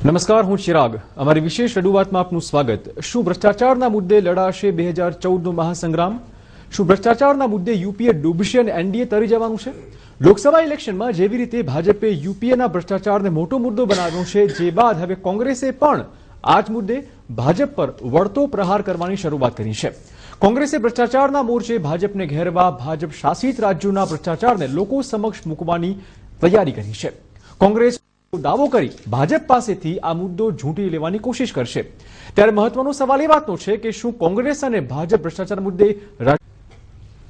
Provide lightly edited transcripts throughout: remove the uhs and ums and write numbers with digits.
નમસ્કાર, હું ચિરાગ. અમારી વિશેષ રજૂઆતમાં આપનું સ્વાગત. શું ભ્રષ્ટાચારના મુદ્દે લડાશે 2014નો મહાસંગ્રામ? શું ભ્રષ્ટાચારના મુદ્દે યુપીએ ડૂબશે અને એનડીએ તરી જવાનું છે? લોકસભા ઇલેક્શનમાં જેવી રીતે ભાજપે યુપીએના ભ્રષ્ટાચારને મોટો મુદ્દો બનાવ્યો છે, જે બાદ હવે કોંગ્રેસે પણ આ જ મુદ્દે ભાજપ પર વળતો પ્રહાર કરવાની શરૂઆત કરી છે. કોંગ્રેસે ભ્રષ્ટાચારના મોરચે ભાજપને ઘેરવા ભાજપ શાસિત રાજ્યોના ભ્રષ્ટાચારને લોકો સમક્ષ મૂકવાની તૈયારી કરી છે. કોંગ્રેસ દાવો કરી ભાજપ પાસેથી આ મુદ્દો ઝૂંટી લેવાની કોશિશ કરશે. ત્યારે મહત્વનો સવાલ એ વાતનો છે કે શું કોંગ્રેસ અને ભાજપ ભ્રષ્ટાચાર મુદ્દે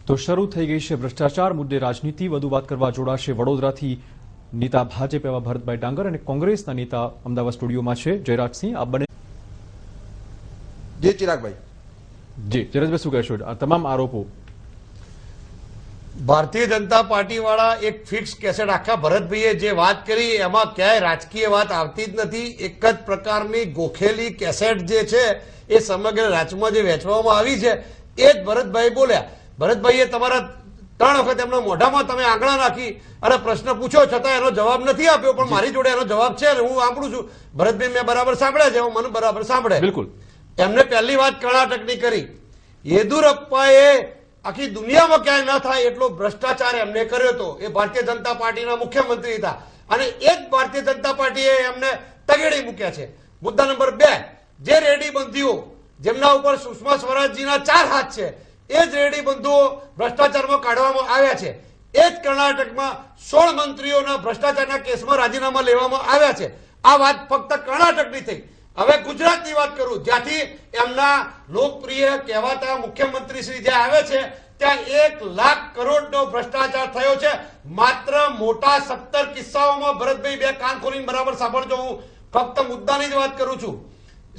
તો શરૂ થઈ ગઈ છે ભ્રષ્ટાચાર મુદ્દે રાજનીતિ. વધુ વાત કરવા જોડાશે વડોદરાથી નેતા ભાજપ એવા ભરતભાઈ ડાંગર અને કોંગ્રેસના નેતા અમદાવાદ સ્ટુડિયોમાં છે જયરાજસિંહ. આ બંને જી ચિરાગભાઈ. જી જયરાજભાઈ, શું કહેશો આ તમામ આરોપો? ભારતીય જનતા પાર્ટી વાળા એક ફિક્સ કેસેટ આખા ભરતભાઈએ જે વાત કરી એમાં ક્યાંય રાજકીય વાત આવતી જ નથી. એક જ પ્રકારની ગોખેલી કેસેટ જે છે એ સમગ્ર રાજ્યમાં જે વેચવામાં આવી છે એ જ ભરતભાઈ બોલ્યા. ભરતભાઈએ તમારા 3 વખત એમના મોઢામાં તમે આંગળા નાખી અને પ્રશ્ન પૂછ્યો છતાં એનો જવાબ નથી આપ્યો, પણ મારી જોડે એનો જવાબ છે અને હું સાંભળું છું. ભરતભાઈ મેં બરાબર સાંભળ્યા છે, મને બરાબર સાંભળે. બિલકુલ. એમને પહેલી વાત કર્ણાટકની કરી. યેદુરપ્પાએ આખી દુનિયામાં ક્યાંય ન થાય એટલો ભ્રષ્ટાચાર એમને કર્યો હતો. એ ભારતીય જનતા પાર્ટીના મુખ્યમંત્રી હતા અને એ જ ભારતીય જનતા પાર્ટીએ એમને તગેડી મૂક્યા છે. મુદ્દા નંબર 2, જે રેડી બંધીઓ જેમના ઉપર સુષ્મા સ્વરાજજીના 4 હાથ છે એ જ રેડી બંધુઓ ભ્રષ્ટાચારમાં કાઢવામાં આવ્યા છે. એ જ કર્ણાટકમાં 16 મંત્રીઓના ભ્રષ્ટાચારના કેસમાં રાજીનામા લેવામાં આવ્યા છે. આ વાત ફક્ત કર્ણાટકની થઈ. હવે ગુજરાતની વાત કરું, જ્યાંથી એમના લોકપ્રિય કહેવાતા મુખ્યમંત્રી શ્રી જ્યાં આવે છે ત્યાં 1 લાખ કરોડનો ભ્રષ્ટાચાર થયો છે. માત્ર મોટા 17 કિસ્સાઓમાં ભરતભાઈ બે કાન ખોલીને બરાબર સાંભળજો, હું ફક્ત મુદ્દાની જ વાત કરું છું.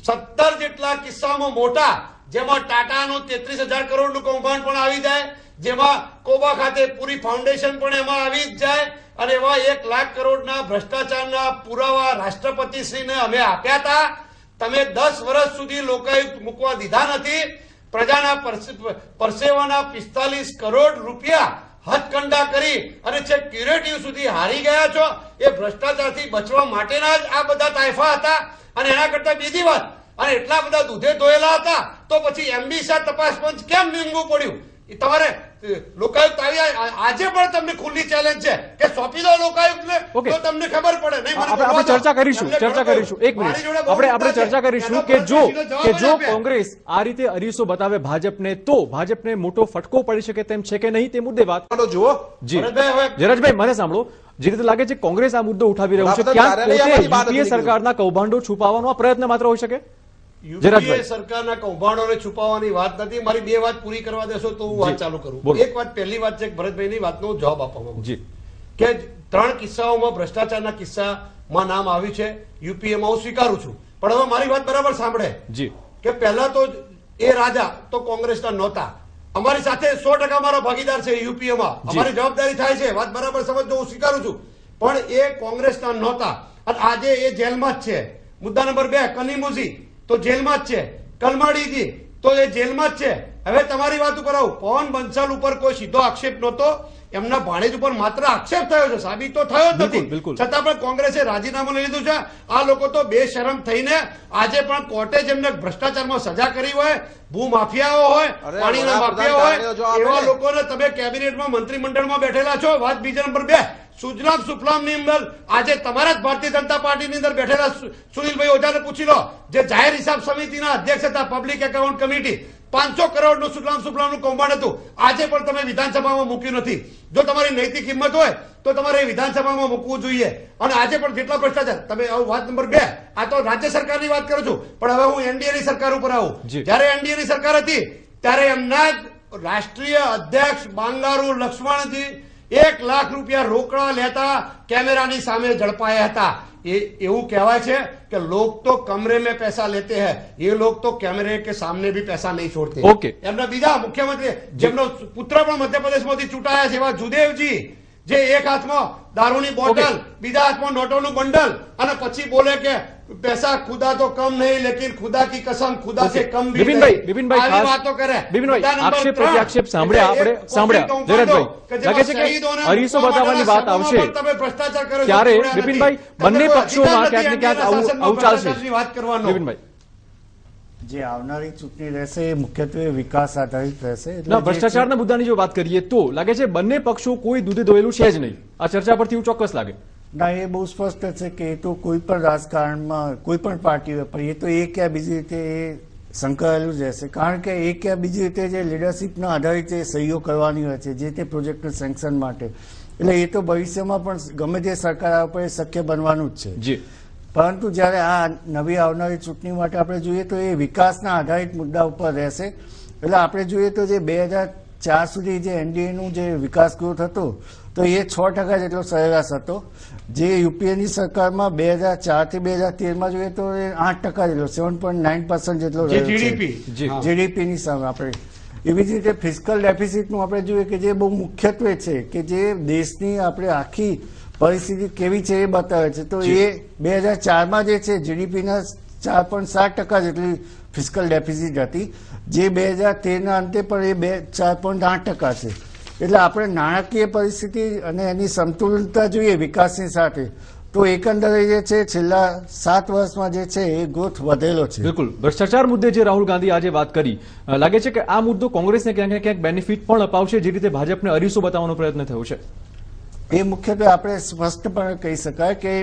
17 જેટલા કિસ્સાઓમાં મોટા, જેમાં ટાટાનું 33,000 કરોડનું કૌભાંડ પણ આવી જાય, જેમાં કોબા ખાતે પૂરી ફાઉન્ડેશન પણ એમાં આવી જ જાય અને એવા 1 લાખ કરોડના ભ્રષ્ટાચારના પુરાવા રાષ્ટ્રપતિશ્રીને અમે આપ્યા હતા. તમે 10 વર્ષ સુધી લોકાયુક્ત મૂકવા દીધા નથી. પ્રજાના પરસેવાના 45 કરોડ રૂપિયા હથકંડા કરી અને છેક ક્યુરેટિવ સુધી હારી ગયા છો. એ ભ્રષ્ટાચારથી બચવા માટેના જ આ બધા તાયફા હતા. અને એના કરતા બીજી વાત, અને એટલા બધા દૂધે ધોયેલા હતા તો પછી એમબી શાહ તપાસ પંચ કેમ નીમવું પડ્યું? તમારે લોકાયુક્ત આવ્યા, આજે પણ તમને ખુલ્લી ચેલેન્જ છે કે સોંપી દો લોકાયુક્તને તો તમને ખબર પડે. નહીં, આપણે ચર્ચા કરીશું. એક મિનિટ, આપણે ચર્ચા કરીશું કે જો કોંગ્રેસ આ રીતે અરીસો બતાવે ભાજપને તો ભાજપને મોટો ફટકો પડી શકે તેમ છે કે નહીં, તે મુદ્દે વાત જુઓ. જી જયરાજભાઈ, મને સાંભળો. જે રીતે લાગે છે કોંગ્રેસ આ મુદ્દો ઉઠાવી રહ્યું છે, ક્યાંક યુપીએ સરકારના કૌભાંડો છુપાવવાનો આ પ્રયત્ન માત્ર હોઈ શકે? યુપીએ સરકારના કૌભાંડોને છુપાવવાની વાત નથી. મારી 2 વાત પૂરી કરવા દેશો તો હું વાત ચાલુ કરું. એક વાત, પહેલી વાત છે ભરતભાઈની વાતનો જવાબ આપવા માંગુ છું કે 3 કિસ્સાઓમાં ભ્રષ્ટાચારના કિસ્સામાં નામ આવ્યું છે યુપીએમાં, હું સ્વીકારું છું. પણ હવે મારી વાત બરાબર સાંભળે કે પહેલા તો એ રાજા તો કોંગ્રેસના નહોતા. અમારી સાથે 100% મારો ભાગીદાર છે યુપીએમાં. અમારી જવાબદારી થાય છે, વાત બરાબર સમજો, હું સ્વીકારું છું. પણ એ કોંગ્રેસના નહોતા અને આજે એ જેલમાં જ છે. મુદ્દા નંબર 2, કનીમુઝી તો જેલમાં જ છે, કલમાડીજી તો એ જેલમાં જ છે. હવે તમારી વાત ઉપર આવું, પવન બંસલ ઉપર કોઈ સીધો આક્ષેપ નહોતો, એમના ભાણેજ ઉપર માત્ર આક્ષેપ થયો છે, સાબિત તો થયો જ નથી. છતાં પણ કોંગ્રેસે રાજીનામું લઈ લીધું છે. આ લોકો તો બેશરમ થઈને આજે પણ કોર્ટે જેમને ભ્રષ્ટાચારમાં સજા કરી હોય, ભૂમાફિયાઓ હોય, પાણીના માફિયા હોય, એવા લોકોને તમે કેબિનેટમાં મંત્રીમંડળમાં બેઠેલા છો. વાત બીજા નંબર 2, સુજલામ સુફલામની અંદર આજે તમારા જ ભારતીય જનતા પાર્ટીની અંદર બેઠેલા સુનિલભાઈ ઓઝાને પૂછી લો, જે જાહેર હિસાબ સમિતિના અધ્યક્ષ હતા, પબ્લિક એકાઉન્ટ કમિટી, 500 કરોડનું સુજલામ સુફલામનું કૌભાંડ હતું. આજે પણ તમે વિધાનસભામાં મૂક્યું નથી. જો તમારી નૈતિક કિંમત હોય તો તમારે વિધાનસભામાં મૂકવું જોઈએ. અને આજે પણ જેટલા ભ્રષ્ટાચાર, તમે વાત નંબર 2, આ તો રાજ્ય સરકારની વાત કરું છું, પણ હવે હું એનડીએની સરકાર ઉપર આવું. જયારે એનડીએની સરકાર હતી ત્યારે એમના રાષ્ટ્રીય અધ્યક્ષ બાંગારુ લક્ષ્મણજી 1 લાખ રૂપિયા રોકડા લેતા કેમેરાની સામે ઝડપાયા હતા. એવું કહેવાય છે કે લોग तो कमरे में पैसा लेते हैं, ये लोग तो कैमरे के सामने भी पैसा नहीं छोड़ते. ओके. એમના બીજા મુખ્યમંત્રી જેમનો પુત્ર પણ મધ્યપ્રદેશમાંથી ચૂંટાયા છે એવા જુદેવજી, જે એક હાથમાં દારૂની બોટલ, બીજા હાથમાં નોટોનું બંડલ, અને પછી બોલે કે પૈસા ખુદા તો કમ નહીં લેકિન ખુદા કી કસમ ખુદા સે કમ ભી બિપિનભાઈ આવી વાતો કરે. બિપિનભાઈ આક્ષેપ પ્રત્યાક્ષેપ સાંભળ્યા જયરાજભાઈ, લાગે છે કે અરીસો બતાવવાની વાત આવશે તમે ભ્રષ્ટાચાર કરો છો ત્યારે છોડ્યા નથી. બિપિનભાઈ બંને પક્ષોમાં ક્યાંક ને ક્યાંક આવું ચાલશે. ભ્રષ્ટાચારની વાત કરવાનો. બિપિનભાઈ જે આવનારી ચૂંટણી રહેશે એ મુખ્યત્વે વિકાસ આધારિત રહેશે. એટલે ના, જે ભ્રષ્ટાચારના મુદ્દાની જો વાત કરીએ તો લાગે છે બંને પક્ષો કોઈ દૂધે ધોયેલું છે જ નહીં. આ ચર્ચા પરથી એવું ચોક્કસ લાગે. ના, એ બહુ સ્પષ્ટ છે કે એ તો કોઈ પણ રાજકારણમાં કોઈ પણ પાર્ટી હોય પણ એ તો એક યા બીજી રીતે એ સંકળાયેલું જ રહેશે. કારણ કે એક યા બીજી રીતે જે લીડરશીપના આધારિત એ સહીઓ કરવાની હોય છે જે તે પ્રોજેક્ટના સેન્કશન માટે, એટલે એ તો ભવિષ્યમાં પણ ગમે તે સરકાર આવે પણ એ શક્ય બનવાનું જ છે. જી, પરંતુ જ્યારે આ નવી આવનારી ચૂંટણી માટે આપણે જોઈએ તો એ વિકાસના આધારિત મુદ્દા ઉપર રહેશે. એટલે આપણે જોઈએ તો જે 2004 સુધી જે એનડીએનું જે વિકાસ ગ્રોથ હતો તો એ 6% જેટલો સરેરાશ હતો. જે યુપીએની સરકારમાં 2004 થી 2013માં જોઈએ તો એ 8% જેટલો 7.9% જેટલો જે GDP. જીડીપીની સામે આપણે એવી જ રીતે ફિસ્કલ ડેફિસિટનું આપણે જોઈએ કે જે બહુ મુખ્યત્વે છે કે જે દેશની આપણે આખી પરિસ્થિતિ કેવી છે એ બતાવે છે. તો એ 2004માં જે છે જીડીપીના 4.7% જેટલી ફિસ્કલ ડેફિસિટ હતી, જે 2013ના અંતે પણ એ 4.8% છે. એટલે આપણે નાણાકીય પરિસ્થિતિ અને એની સંતુલનતા જોઈએ વિકાસની સાથે તો એકંદરે જે છે છેલ્લા 7 વર્ષમાં જે છે એ ગ્રોથ વધેલો છે. બિલકુલ. ભ્રષ્ટાચાર મુદ્દે જે રાહુલ ગાંધી આજે વાત કરી, લાગે છે કે આ મુદ્દો કોંગ્રેસને ક્યાંક ને ક્યાંક બેનિફિટ પણ અપાવશે, જે રીતે ભાજપને અરીસો બતાવવાનો પ્રયત્ન થયો છે. એ મુખ્યત્વે આપણે સ્પષ્ટપણે કહી શકાય કે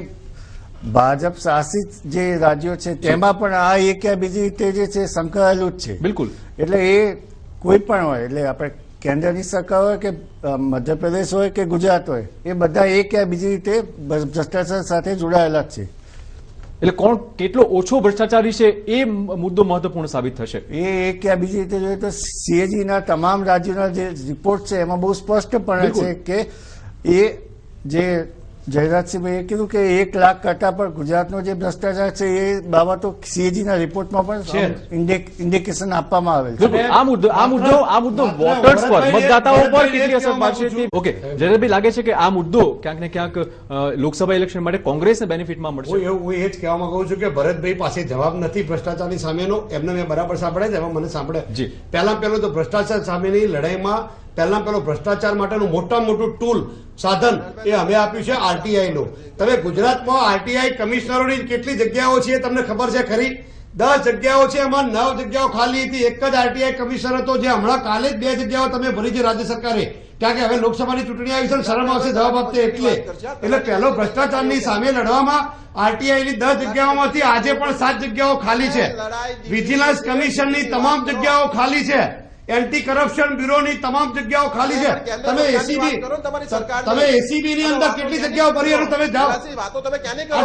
ભાજપ શાસિત જે રાજ્યો છે તેમાં પણ આ એક યા બીજી રીતે જે છે સંકળાયેલું જ છે. બિલકુલ. એટલે એ કોઈ પણ હોય, એટલે આપણે કેન્દ્રની સરકાર હોય કે મધ્યપ્રદેશ હોય કે ગુજરાત હોય, એ બધા એક યા બીજી રીતે ભ્રષ્ટાચાર સાથે જોડાયેલા જ છે. એટલે કોણ કેટલો ઓછો ભ્રષ્ટાચારી છે એ મુદ્દો મહત્વપૂર્ણ સાબિત થશે. એ એક યા બીજી રીતે જોઈએ તો સીએજીના તમામ રાજ્યોના જે રિપોર્ટ છે એમાં બહુ સ્પષ્ટપણે છે કે એ જે જયરાજસિંહભાઈએ કીધું કે 1 લાખ કરતા પણ ગુજરાતનો જે ભ્રષ્ટાચાર છે એ બાબતો સીએજીના રિપોર્ટમાં પણ ઇન્ડિકેશન આપવામાં આવેલ છે. બિલકુલ. આ મુદ્દો વોટર્સ પર, મતદાતાઓ પર કેટલી અસર પાડશે? ઓકે, જયરાજભાઈ, લાગે છે કે આ મુદ્દો ક્યાંક ને ક્યાંક લોકસભા ઇલેક્શન માટે કોંગ્રેસને બેનિફિટમાં મળશે. હું એ જ કહેવા માંગુ છું કે ભરતભાઈ પાસે જવાબ નથી ભ્રષ્ટાચારની સામેનો. એમને મેં બરાબર સાંભળે છે, એમાં મને સાંભળે. જી. પહેલું તો ભ્રષ્ટાચાર સામેની લડાઈમાં પહેલો ભ્રષ્ટાચાર માટેનું મોટામાં મોટું ટૂલ સાધન એ અમે આપ્યું છે આરટીઆઈ નું. તમે ગુજરાતમાં આરટીઆઈ કમિશનરોની કેટલી જગ્યાઓ છે તમને ખબર છે ખરી? 10 જગ્યાઓ છે, એમાં 9 જગ્યાઓ ખાલી હતી. એક જ આરટીઆઈ કમિશનર હતો, જે હમણાં કાલે જ 2 જગ્યાઓ તમે ભરી છે રાજ્ય સરકારે. કારણ કે હવે લોકસભાની ચૂંટણી આવી છે ને શરમ આવશે જવાબ આપતે. એટલે પહેલો ભ્રષ્ટાચારની સામે લડવામાં આરટીઆઈની 10 જગ્યાઓમાંથી આજે પણ 7 જગ્યાઓ ખાલી છે. વિજિલન્સ કમિશનની તમામ જગ્યાઓ ખાલી છે. એન્ટી કરપ્શન બ્યુરોની તમામ જગ્યાઓ ખાલી છે. તમે એસીબી ની અંદર કેટલી જગ્યાઓ ભરી એનો તમે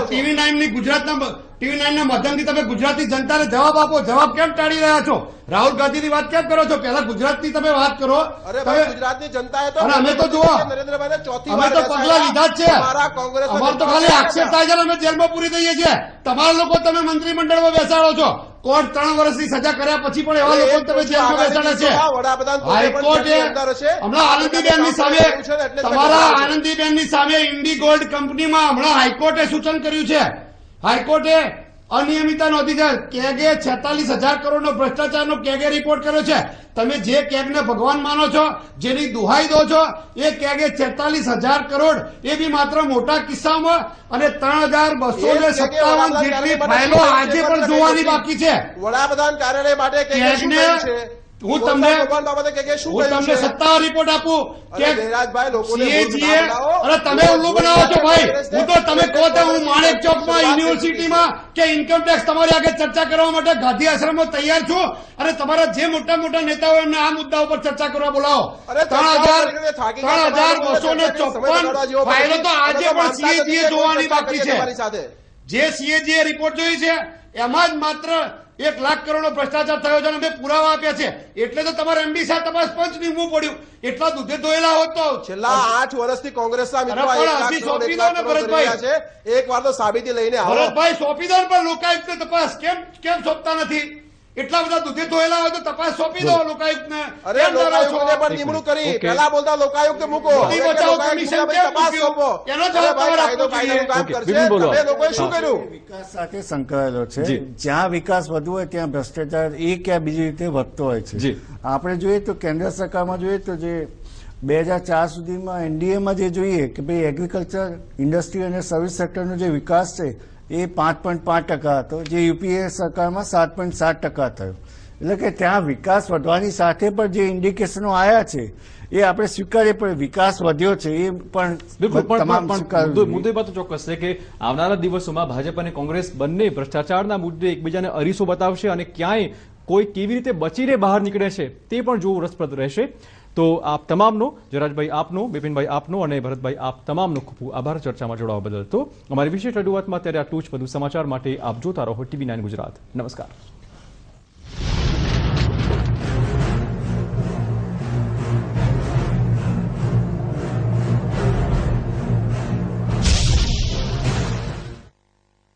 ટીવી9 ની ગુજરાતના ટીવી9 ના માધ્યમથી તમે ગુજરાતની જનતાને જવાબ આપો. જવાબ કેમ ટાળી રહ્યા છો? રાહુલ ગાંધીની વાત કેમ કરો છો? પહેલા ગુજરાતની તમે વાત કરો. ગુજરાતની જનતાએ તો અમે તો જુઓ, અમે તો પગલા લીધા જ છે. અમારે તો ખાલી આક્ષેપ થાય છે, અમે જેલમાં પૂરી દઈએ છીએ. તમારા લોકો તમે મંત્રીમંડળમાં બેસાડો છો. કોર્ટ 3 વર્ષની સજા કર્યા પછી પણ એવા લોકો તમે જેલમાં બેસાડે છે. હાઈકોર્ટે હમણાં આનંદીબેનની સામે, તમારા આનંદીબેનની સામે ઇન્ડીગોલ્ડ કંપનીમાં હમણાં હાઈકોર્ટે સૂચન કર્યું છે. હાઈકોર્ટે અનિયમિતતા નોંધી છે. કેગે 46,000 કરોડનો ભ્રષ્ટાચારનો કેગે રિપોર્ટ કર્યો છે. તમે જે કેગને ભગવાન માનો છો, જેની દુહાઈ દો છો, એ કેગે 46,000 કરોડ, એ બી માત્ર મોટા કિસ્સામાં, અને 3,257 જેટલી ફાઇલો આજે પણ જોવાની બાકી છે. વડાપ્રધાન કાર્યાલય માટે કેગને હું તમને સત્તાવાર રિપોર્ટ આપું કે સીએજીએ, અને તમે ઉલ્લુ બનાવો છો ભાઈ. હું તો તમે કહો તો હું માણેક ચોકમાં યુનિવર્સિટીમાં કે ઇન્કમટેક્સ તમારી આગળ ચર્ચા કરવા માટે ગાંધી આશ્રમમાં તૈયાર છું. અને તમારા જે મોટા મોટા નેતાઓ એમને આ મુદ્દા ઉપર ચર્ચા કરવા બોલાવો. 3,254 ફાઇલો તો આજે પણ સીએજીએ જોવાની બાકી છે. જે સીએજીએ રિપોર્ટ જોઈ છે એમાં જ માત્ર 1 લાખ કરોડનો ભ્રષ્ટાચાર થયો છે અને મેં પુરાવા આપ્યા છે. એટલે તો તમારે એમડી સાહેબ તપાસ પંચ નીમવું પડ્યું. એટલા દૂધે ધોયેલા હોત તો છેલ્લા 8 વર્ષથી કોંગ્રેસના મિત્રો એક વાર તો સાબિતી લઈને આવો. ભરતભાઈ, સોંપી દો પણ લોકાયુક્ત તપાસ કેમ સોંપતા નથી? એટલા બધા દૂધે ધોયેલા હોય તો તપાસ સોંપી દો લોકાયુક્તને. અરે કેમ ડરો છો? લોકાયુક્તને પણ નિમણૂક કરી. ઓકે. પહેલા બોલતા લોકાયુક્ત મૂકો. મોદી હવે કે બચાવો લોકાયુક્ત કમિશન મૂકો, કેમ તપાસ મૂક્યું? સોંપો. એનો અરે જવાબ ભાઈ, તમારે કાયદો આપવો કાયદાનું કામ જોઈએ. કરશે. બિપિન બોલો. તમે લોકોએ શું હા. કર્યું? વિકાસ સાથે સંકળાયેલો છે. જી. જ્યાં વિકાસ વધુ હોય ત્યાં ભ્રષ્ટાચાર એક યા બીજી રીતે વધતો હોય છે. જી. આપણે જોઈએ તો કેન્દ્ર સરકારમાં જોઈએ તો જે 2004 સુધીમાં એનડીએમાં જે જોઈએ કે ભાઈ એગ્રીકલ્ચર, ઇન્ડસ્ટ્રી અને સર્વિસ સેક્ટરનો જે વિકાસ છે એ 5.5% હતો, જે યુપીએ સરકારમાં 7.7% થયો. એટલે કે ત્યાં વિકાસ વધવાની સાથે પણ જે ઇન્ડિકેશનો આવ્યા છે એ આપણે સ્વીકારીએ, પણ વિકાસ વધ્યો છે એ પણ બિલકુલ તમામ પણ સ્વીકારવું જોઈએ. મુદ્દે વાત તો ચોક્કસ છે કે આવનારા દિવસોમાં ભાજપ અને કોંગ્રેસ બંને ભ્રષ્ટાચારના મુદ્દે એકબીજાને અરીસો બતાવશે અને ક્યાંય કોઈ કેવી રીતે બચીને બહાર નીકળે છે તે પણ જોવું રસપ્રદ રહેશે. તો આપ તમામનો, જયરાજભાઈ આપનો, બિપિનભાઈ આપનો અને ભરતભાઈ આપ તમામનો ખૂબ ખૂબ આભાર ચર્ચામાં જોડાવા બદલ. તો અમારી વિશેષ રજૂઆતમાં અત્યારે આટલું જ. વધુ સમાચાર માટે આપ જોતા રહો TV9 ગુજરાત. નમસ્કાર.